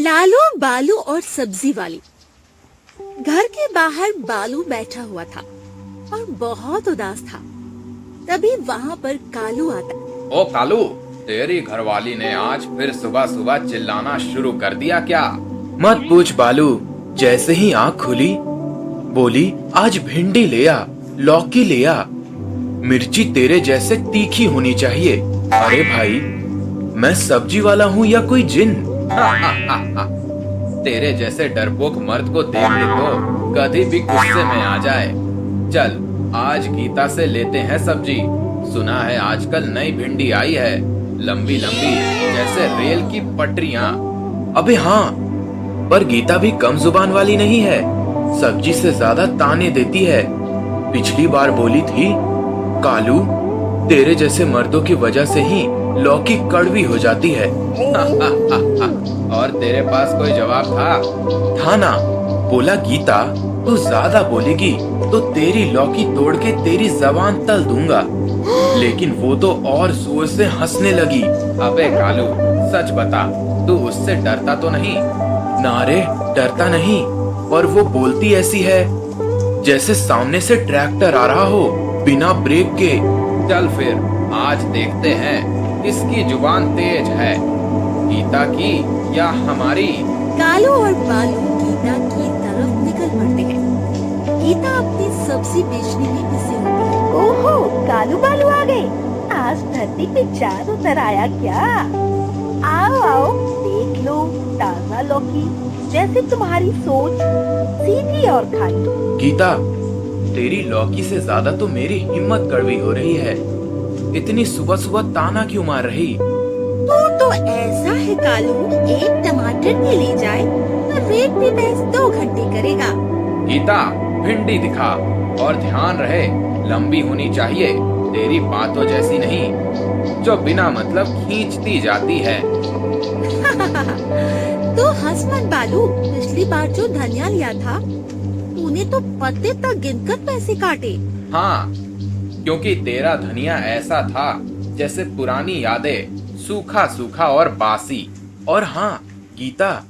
लालू, बालू और सब्जी वाली। घर के बाहर बालू बैठा हुआ था और बहुत उदास था। तभी वहाँ पर कालू आता। ओ कालू, तेरी घरवाली ने आज फिर सुबह सुबह चिल्लाना शुरू कर दिया क्या? मत पूछ बालू। जैसे ही आँख खुली बोली, आज भिंडी ले आ, लौकी ले आ, मिर्ची तेरे जैसे तीखी होनी चाहिए। अरे भाई, मैं सब्जी वाला हूँ या कोई जिन? तेरे जैसे डरपोक मर्द को देख ले तो कभी भी गुस्से में आ जाए। चल, आज गीता से लेते हैं सब्जी। सुना है आजकल नई भिंडी आई है, लंबी लंबी जैसे रेल की पटरियां। अबे हाँ, पर गीता भी कम जुबान वाली नहीं है। सब्जी से ज्यादा ताने देती है। पिछली बार बोली थी, कालू तेरे जैसे मर्दों की वजह से ही लौकी कड़वी हो जाती है। और तेरे पास कोई जवाब था? था ना। बोला, गीता तू ज्यादा बोलेगी तो तेरी लौकी तोड़ के तेरी जबान तल दूंगा। लेकिन वो तो और जोर से हंसने लगी। अबे कालू, सच बता, तू उससे डरता तो नहीं? ना रे, डरता नहीं, पर वो बोलती ऐसी है जैसे सामने से ट्रैक्टर आ रहा हो बिना ब्रेक के। चल फिर आज देखते हैं किसकी जुबान तेज है, गीता की या हमारी। कालू और बालू गीता की तरफ निकल पड़ते हैं। गीता अपनी सब्जी बेचने में बिजी होती है। ओहो, कालू बालू आ गए। आज धरती पे चांद उतर आया क्या? आओ आओ, देख लो, ताजा लौकी जैसे तुम्हारी सोच, सीधी और खाली। गीता, तेरी लौकी से ज्यादा तो मेरी हिम्मत कड़वी हो रही है। इतनी सुबह सुबह ताना क्यों मार रही? तो ऐसा है कालू, एक टमाटर भी ले जाए तो रेट भी महज 2 घंटे करेगा। गीता, भिंडी दिखा, और ध्यान रहे लंबी होनी चाहिए, तेरी बातों जैसी नहीं जो बिना मतलब खींचती जाती है। तो हंस मत बालू, पिछली बार जो धनिया लिया था तूने तो पत्ते तक गिनकर पैसे काटे। हाँ, क्योंकि तेरा धनिया ऐसा था जैसे पुरानी यादें, सूखा सूखा और बासी। और हाँ गीता,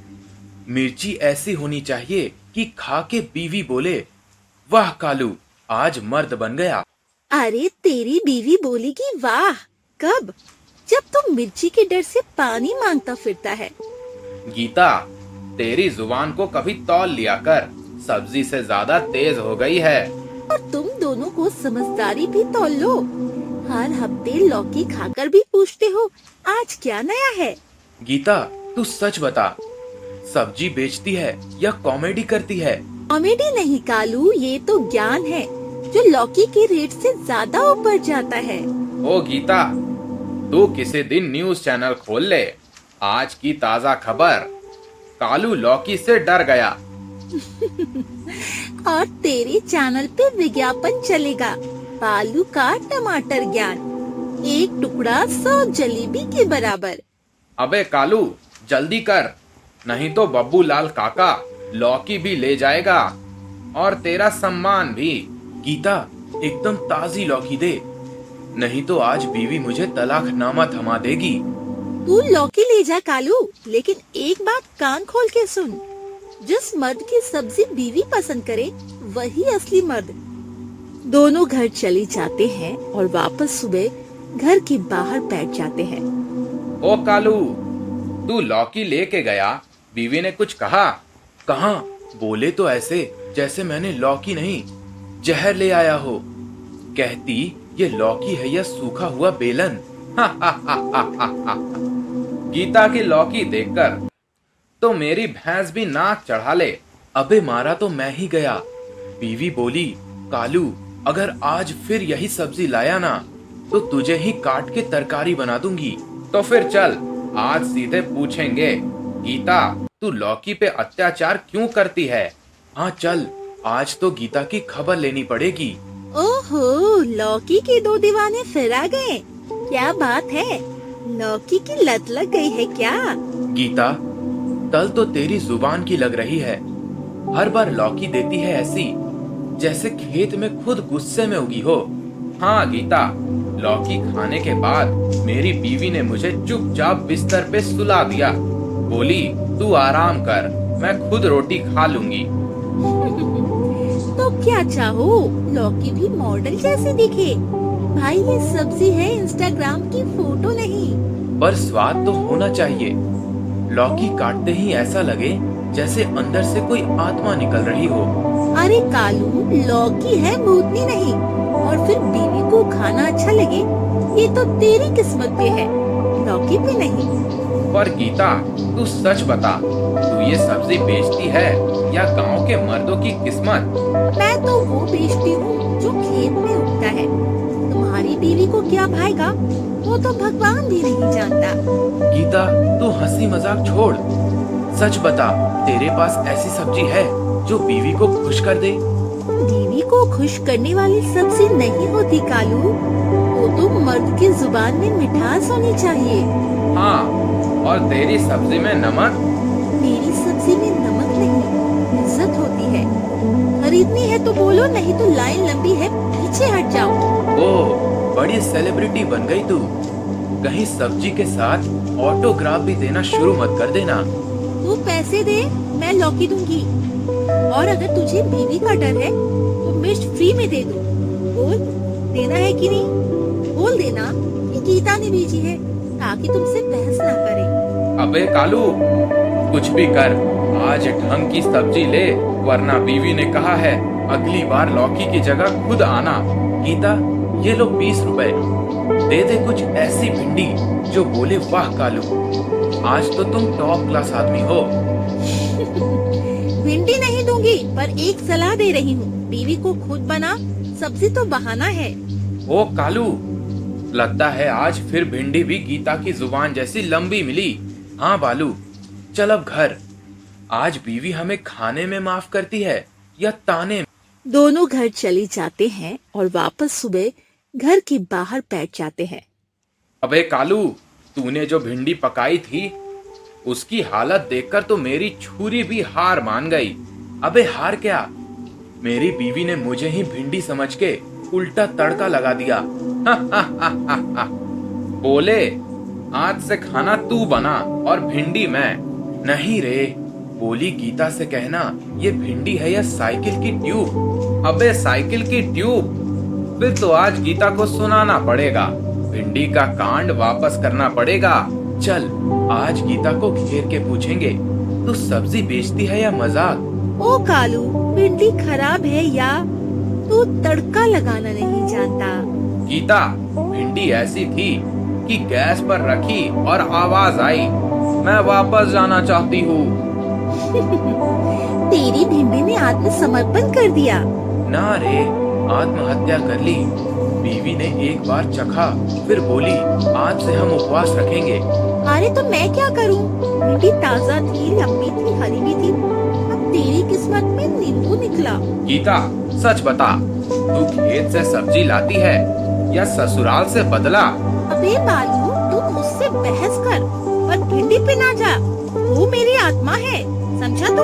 मिर्ची ऐसी होनी चाहिए कि खा के बीवी बोले, वाह कालू, आज मर्द बन गया। अरे तेरी बीवी बोलेगी वाह कब? जब तुम मिर्ची के डर से पानी मांगता फिरता है। गीता, तेरी जुबान को कभी तौल लिया कर, सब्जी से ज्यादा तेज हो गई है। और तुम दोनों को समझदारी भी तौल लो। हर हफ्ते लौकी खाकर भी पूछते हो आज क्या नया है। गीता, तू सच बता, सब्जी बेचती है या कॉमेडी करती है? कॉमेडी नहीं कालू, ये तो ज्ञान है जो लौकी के रेट से ज्यादा ऊपर जाता है। ओ गीता, तू किसी दिन न्यूज चैनल खोल ले। आज की ताजा खबर, कालू लौकी से डर गया। और तेरे चैनल पे विज्ञापन चलेगा, बालू का टमाटर ज्ञान, एक टुकड़ा 100 जलेबी के बराबर। अबे कालू, जल्दी कर, नहीं तो बब्बू लाल काका लौकी भी ले जाएगा और तेरा सम्मान भी। गीता, एकदम ताजी लौकी दे, नहीं तो आज बीवी मुझे तलाकनामा थमा देगी। तू लौकी ले जा कालू, लेकिन एक बात कान खोल के सुन, जिस मर्द की सब्जी बीवी पसंद करे वही असली मर्द। दोनों घर चले जाते हैं और वापस सुबह घर के बाहर बैठ जाते हैं। ओ कालू, तू लौकी लेके गया, बीवी ने कुछ कहा? कहाँ, बोले तो ऐसे जैसे मैंने लौकी नहीं जहर ले आया हो। कहती ये लौकी है या सूखा हुआ बेलन। गीता की लौकी देखकर तो मेरी भैंस भी नाक चढ़ा ले। अबे मारा तो मैं ही गया। बीवी बोली, कालू अगर आज फिर यही सब्जी लाया ना तो तुझे ही काट के तरकारी बना दूंगी। तो फिर चल, आज सीधे पूछेंगे, गीता तू लौकी पे अत्याचार क्यों करती है? हाँ चल, आज तो गीता की खबर लेनी पड़ेगी। ओहो, लौकी के 2 दीवाने फिर आ गए। क्या बात है, लौकी की लत लग गई है क्या? गीता, तल तो तेरी जुबान की लग रही है। हर बार लौकी देती है ऐसी जैसे खेत में खुद गुस्से में उगी हो। हाँ गीता, लौकी खाने के बाद मेरी बीवी ने मुझे चुपचाप बिस्तर पे सुला दिया। बोली तू आराम कर, मैं खुद रोटी खा लूंगी। तो क्या चाहो, लौकी भी मॉडल जैसे दिखे। भाई ये सब्जी है, इंस्टाग्राम की फोटो नहीं। पर स्वाद तो होना चाहिए। लौकी काटते ही ऐसा लगे जैसे अंदर से कोई आत्मा निकल रही हो। अरे कालू, लौकी है, भूतनी नहीं। और फिर बीवी को खाना अच्छा लगे, ये तो तेरी किस्मत पे है, लौकी पे नहीं। पर गीता तू सच बता, तू ये सब्जी बेचती है या गांव के मर्दों की किस्मत? मैं तो वो बेचती हूँ जो खेत में उगता है। तुम्हारी बीवी को क्या भाएगा, वो तो भगवान भी नहीं जानता। गीता तू हंसी मजाक छोड़, सच बता, तेरे पास ऐसी सब्जी है जो बीवी को खुश कर दे? बीवी को खुश करने वाली सब्जी नहीं होती कालू, वो तो मर्द की जुबान में मिठास होनी चाहिए। हाँ, और तेरी सब्जी में नमक? मेरी सब्जी में नमक नहीं, इज्जत होती है। खरीदनी है तो बोलो, नहीं तो लाइन लंबी है, पीछे हट जाओ। ओ, बड़ी सेलिब्रिटी बन गई तू। कहीं सब्जी के साथ ऑटोग्राफ भी देना शुरू मत कर देना। तू पैसे दे, मैं लौकी दूंगी। और अगर तुझे बीवी का डर है तो मिर्च फ्री में दे दो। बोल, देना है कि नहीं? बोल देना कि गीता ने भेजी है, ताकि तुमसे बहस ना करे। अबे कालू, कुछ भी कर, आज ढंग की सब्जी ले, वरना बीवी ने कहा है अगली बार लौकी की जगह खुद आना। गीता ये लो 20 रुपए, दे दे कुछ ऐसी भिंडी जो बोले वाह कालू, आज तो तुम टॉप क्लास आदमी हो। भिंडी नहीं दूंगी, पर एक सलाह दे रही हूँ, बीवी को खुद बना, सब्जी तो बहाना है। ओ कालू, लगता है आज फिर भिंडी भी गीता की जुबान जैसी लंबी मिली। हाँ बालू, चल अब घर। आज बीवी हमें खाने में माफ करती है या ताने में? दोनों घर चली जाते हैं और वापस सुबह घर के बाहर बैठ जाते हैं। अबे कालू, तूने जो भिंडी पकाई थी उसकी हालत देखकर तो मेरी छुरी भी हार मान गई। अबे हार क्या, मेरी बीवी ने मुझे ही भिंडी समझ के उल्टा तड़का लगा दिया। बोले आज से खाना तू बना और भिंडी मैं। नहीं रे, बोली गीता से कहना ये भिंडी है या साइकिल की ट्यूब। अबे साइकिल की ट्यूब, फिर तो आज गीता को सुनाना पड़ेगा, भिंडी का कांड वापस करना पड़ेगा। चल आज गीता को घेर के पूछेंगे, तू सब्जी बेचती है या मजाक? ओ कालू, भिंडी खराब है या तू तड़का लगाना नहीं जानता? गीता, भिंडी ऐसी थी कि गैस पर रखी और आवाज आई, मैं वापस जाना चाहती हूँ। तेरी भिंडी ने आत्मसमर्पण कर दिया। ना रे, आत्महत्या कर ली। बीवी ने एक बार चखा, फिर बोली आज से हम उपवास रखेंगे। अरे तो मैं क्या करूं? भिंडी ताजा थी, लंबी थी, हरी भी थी। अब तेरी किस्मत में नींबू निकला। गीता सच बता, तू खेत से सब्जी लाती है या ससुराल से बदला? अबे बालू, तू मुझसे बहस कर, पर भिंडी पे ना जा, वो मेरी आत्मा है, समझा तू?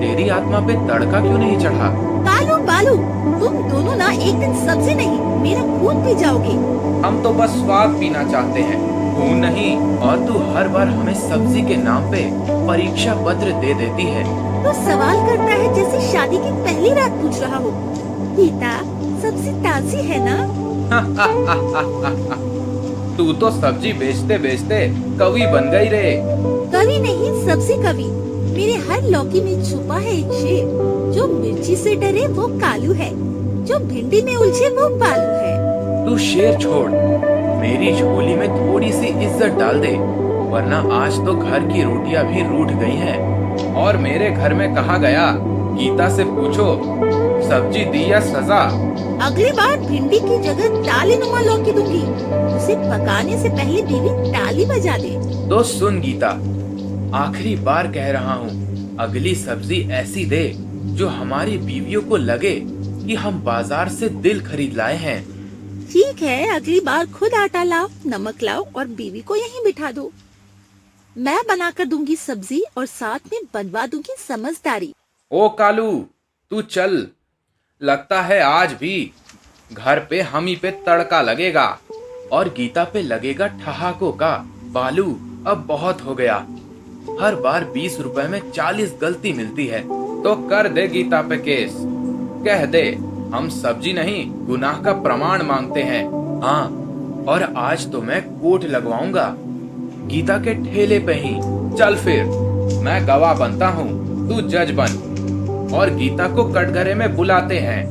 तेरी आत्मा पे तड़का क्यों नहीं चढ़ा? कालू बालू, तुम दोनों ना एक दिन सब्जी नहीं, मेरा खून पी जाओगे। हम तो बस स्वाद पीना चाहते हैं, खून नहीं। और तू हर बार हमें सब्जी के नाम पे परीक्षा पत्र दे देती है। तो सवाल करता है जैसे शादी की पहली रात पूछ रहा हो। गीता, सब्जी ताजी है ना? तू तो सब्जी बेचते बेचते कवि बन गई रे। कवि नहीं, सब्जी कवि। मेरे हर लौकी में छुपा है एक शेर, जो मिर्ची से डरे वो कालू है, जो भिंडी में उलझे वो बालू है। तू शेर छोड़, मेरी झोली में थोड़ी सी इज्जत डाल दे, वरना आज तो घर की रोटियां भी रूठ गई हैं। और मेरे घर में कहा गया, गीता से पूछो सब्जी दी या सजा। अगली बार भिंडी की जगह तालीनुमा लौकी दूंगी, उसे पकाने से पहले बीवी ताली बजा दे। तो सुन गीता, आखिरी बार कह रहा हूँ, अगली सब्जी ऐसी दे जो हमारी बीवियों को लगे कि हम बाजार से दिल खरीद लाए हैं। ठीक है, अगली बार खुद आटा लाओ, नमक लाओ और बीवी को यहीं बिठा दो। मैं बनाकर दूंगी सब्जी और साथ में बनवा दूंगी समझदारी। ओ कालू, तू चल, लगता है आज भी घर पे हम ही पे तड़का लगेगा और गीता पे लगेगा ठहाकों का। बालू अब बहुत हो गया, हर बार 20 रुपए में 40 गलती मिलती है। तो कर दे गीता पे केस। कह दे हम सब्जी नहीं गुनाह का प्रमाण मांगते हैं। हाँ, और आज तो मैं कोर्ट लगवाऊंगा, गीता के ठेले पे ही। चल फिर, मैं गवाह बनता हूँ, तू जज बन, और गीता को कटघरे में बुलाते हैं।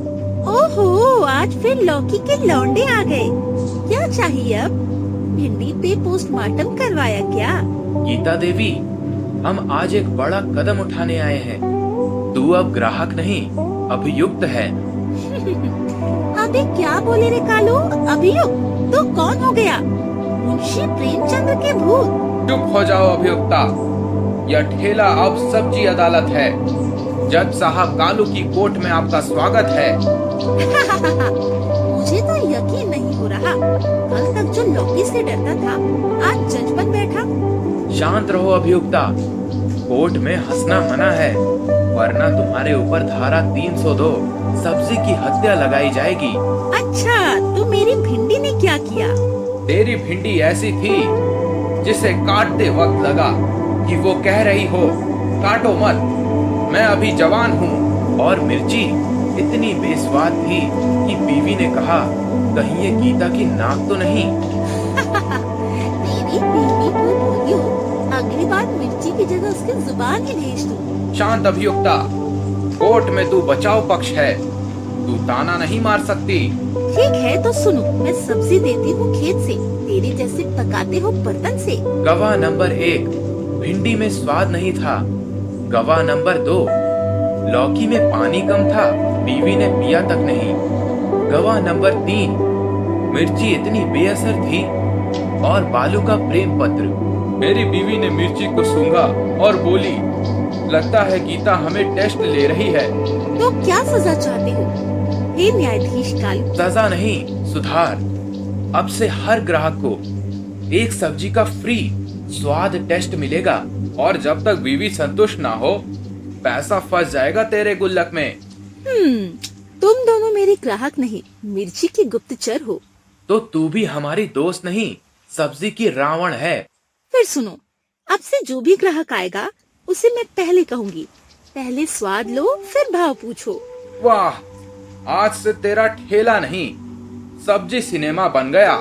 ओहो, आज फिर लौकी के लौंडे आ गए। क्या चाहिए अब? भिंडी पे पोस्टमार्टम करवाया क्या? गीता देवी, हम आज एक बड़ा कदम उठाने आए हैं। तू अब ग्राहक नहीं, अभियुक्त है। अबे क्या बोले रे कालू? अभियुक्त तो कौन हो गया? मुंशी प्रेमचंद्र के भूत। चुप हो जाओ अभियुक्ता, यह ठेला अब सब्जी अदालत है। जज साहब कालू की कोर्ट में आपका स्वागत है। मुझे तो यकीन नहीं हो रहा, कल तक जो लौकी से डरता था आज जज बन बैठा। शांत रहो अभियुक्ता, कोर्ट में हंसना मना है, वरना तुम्हारे ऊपर धारा 302 सब्जी की हत्या लगाई जाएगी। अच्छा, तो मेरी भिंडी ने क्या किया? तेरी भिंडी ऐसी थी जिसे काटते वक्त लगा कि वो कह रही हो काटो मत, मैं अभी जवान हूँ। और मिर्ची इतनी बेस्वाद थी कि बीवी ने कहा कहीं ये गीता की नाक तो नहीं। तेरी बीवी को बोलियो अगली बार मिर्ची की जगह उसकी जुबान ही भेज दूं। शांत अभियुक्ता, कोर्ट में तू बचाव पक्ष है, तू ताना नहीं मार सकती। ठीक है तो सुनो, मैं सब्जी देती हूँ खेत से, तेरे जैसे पकाते हो बर्तन से। गवाह नंबर 1, भिंडी में स्वाद नहीं था। गवाह नंबर 2, लौकी में पानी कम था, बीवी ने पिया तक नहीं। गवाह नंबर 3, मिर्ची इतनी बेअसर थी। और बालू का प्रेम पत्र। मेरी बीवी ने मिर्ची को सूंघा और बोली, लगता है गीता हमें टेस्ट ले रही है। तो क्या सजा चाहते हो? हे न्यायाधीश कालू। सजा नहीं, सुधार। अब से हर ग्राहक को एक सब्जी का फ्री स्वाद टेस्ट मिलेगा। और जब तक बीवी संतुष्ट ना हो, पैसा फंस जाएगा तेरे गुल्लक में। तुम दोनों मेरे ग्राहक नहीं, मिर्ची के गुप्तचर हो। तो तू भी हमारी दोस्त नहीं, सब्जी की रावण है। फिर सुनो, अब से जो भी ग्राहक आएगा उसे मैं पहले कहूँगी, पहले स्वाद लो फिर भाव पूछो। वाह, आज से तेरा ठेला नहीं सब्जी सिनेमा बन गया।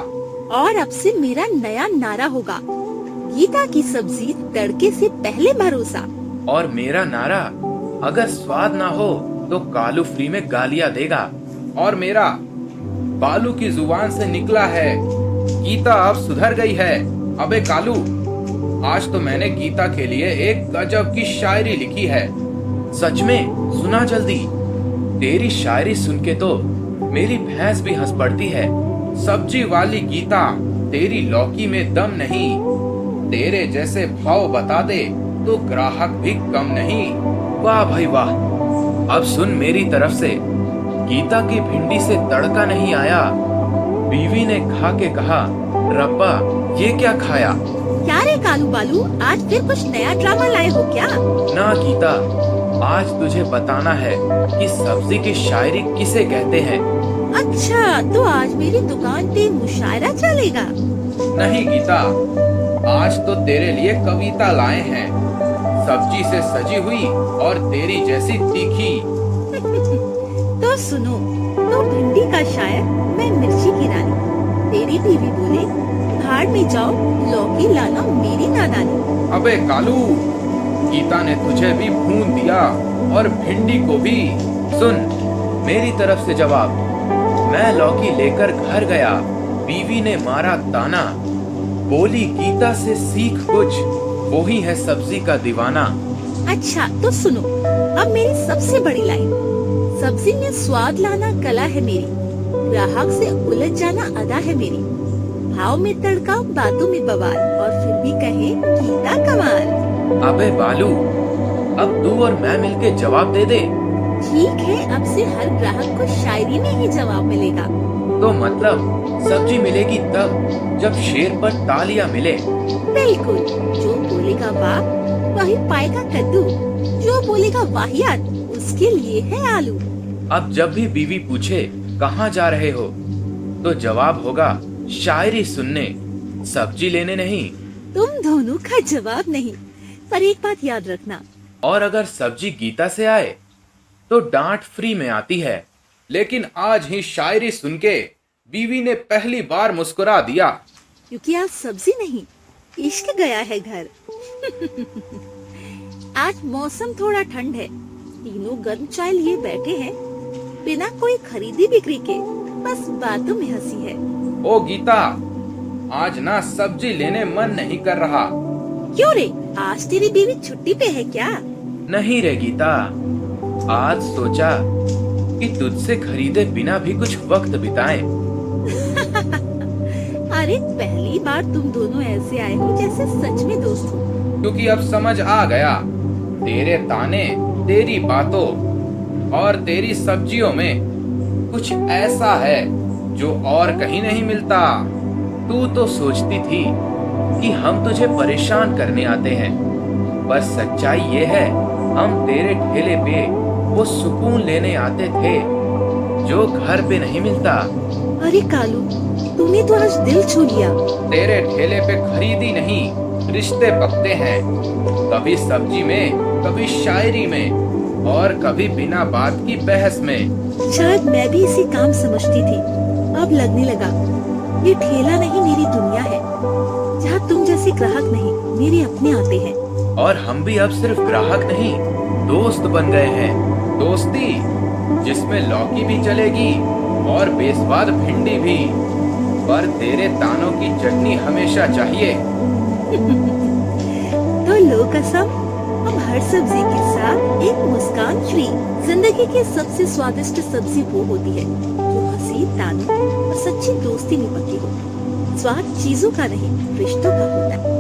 और अब से मेरा नया नारा होगा, गीता की सब्जी तड़के से पहले भरोसा। और मेरा नारा, अगर स्वाद ना हो तो कालू फ्री में गालियाँ देगा। और मेरा, बालू की जुबान से निकला है, गीता अब सुधर गई है। अबे कालू, आज तो मैंने गीता के लिए एक गजब की शायरी लिखी है। सच में? सुना जल्दी। तेरी शायरी सुन के तो मेरी भैंस भी हंस पड़ती है। सब्जी वाली गीता, तेरी लौकी में दम नहीं, तेरे जैसे भाव बता दे तो ग्राहक भी कम नहीं। वाह भाई वाह। अब सुन मेरी तरफ से, गीता की भिंडी से तड़का नहीं आया। बीवी ने खा के कहा, रब्बा ये क्या खाया। क्या रे कालू बालू, आज फिर कुछ नया ड्रामा लाए हो क्या? ना गीता, आज तुझे बताना है कि सब्जी की शायरी किसे कहते हैं। अच्छा, तो आज मेरी दुकान पे मुशायरा चलेगा? नहीं गीता, आज तो तेरे लिए कविता लाए हैं, सब्जी से सजी हुई और तेरी जैसी तीखी। तो सुनो, तो भिंडी का शायर, मैं मिर्ची की रानी। तेरी बीवी बोले, भाड़ में जाओ, लौकी लाना मेरी नादानी। अबे कालू, गीता ने तुझे भी भून दिया और भिंडी को भी। सुन मेरी तरफ से जवाब। मैं लौकी लेकर घर गया, बीवी ने मारा ताना, बोली गीता से सीख कुछ, वो ही है सब्जी का दीवाना। अच्छा तो सुनो, अब मेरी सबसे बड़ी लाइन, सब्जी में स्वाद लाना कला है मेरी, ग्राहक से उलझ जाना अदा है मेरी, भाव में तड़का बातों में बवाल, और फिर भी कहे गीता कमाल। अबे बालू, अब तू और मैं मिलके जवाब दे दे। ठीक है, अब से हर ग्राहक को शायरी में ही जवाब मिलेगा। तो मतलब सब्जी मिलेगी तब जब शेर पर तालियां मिले। बिल्कुल, जो बोलेगा वाह वही पाएगा कद्दू, जो बोलेगा वाहियात उसके लिए है आलू। अब जब भी बीवी पूछे कहाँ जा रहे हो, तो जवाब होगा शायरी सुनने, सब्जी लेने नहीं। तुम दोनों का जवाब नहीं, पर एक बात याद रखना, और अगर सब्जी गीता से आए तो डांट फ्री में आती है। लेकिन आज ही शायरी सुन के बीवी ने पहली बार मुस्कुरा दिया। क्योंकि आज सब्जी नहीं, इश्क गया है घर। आज मौसम थोड़ा ठंड है, तीनों गर्म चाय लिए बैठे हैं, बिना कोई खरीदी बिक्री के, बस बातों में हंसी है। ओ गीता, आज ना सब्जी लेने मन नहीं कर रहा। क्यों रे, आज तेरी बीवी छुट्टी पे है क्या? नहीं रे गीता, आज सोचा कि तुझसे खरीदे बिना भी कुछ वक्त बिताएं। अरे पहली बार तुम दोनों ऐसे आए हो जैसे सच में दोस्त हो। क्योंकि अब समझ आ गया, तेरे ताने, तेरी बातों और तेरी सब्जियों में कुछ ऐसा है जो और कहीं नहीं मिलता। तू तो सोचती थी कि हम तुझे परेशान करने आते हैं, पर सच्चाई ये है, हम तेरे ठेले पे वो सुकून लेने आते थे जो घर पे नहीं मिलता। अरे कालू, तूने तो आज दिल छू लिया। तेरे ठेले पे खरीदी नहीं, रिश्ते पकते हैं, कभी सब्जी में, कभी शायरी में और कभी बिना बात की बहस में। शायद मैं भी इसी काम समझती थी, अब लगने लगा ये ठेला नहीं मेरी दुनिया है, जहाँ तुम जैसे ग्राहक नहीं मेरे अपने आते हैं। और हम भी अब सिर्फ ग्राहक नहीं, दोस्त बन गए हैं। दोस्ती जिसमें लौकी भी चलेगी और बेस्वाद भिंडी भी, पर तेरे तानों की चटनी हमेशा चाहिए। तो लो कसम, हम हर सब्जी के साथ एक मुस्कान फ्री। जिंदगी की सबसे स्वादिष्ट सब्जी वो होती है जो हंसी, तानों और सच्ची दोस्ती में पकी हो। स्वाद चीजों का नहीं, रिश्तों का होता है।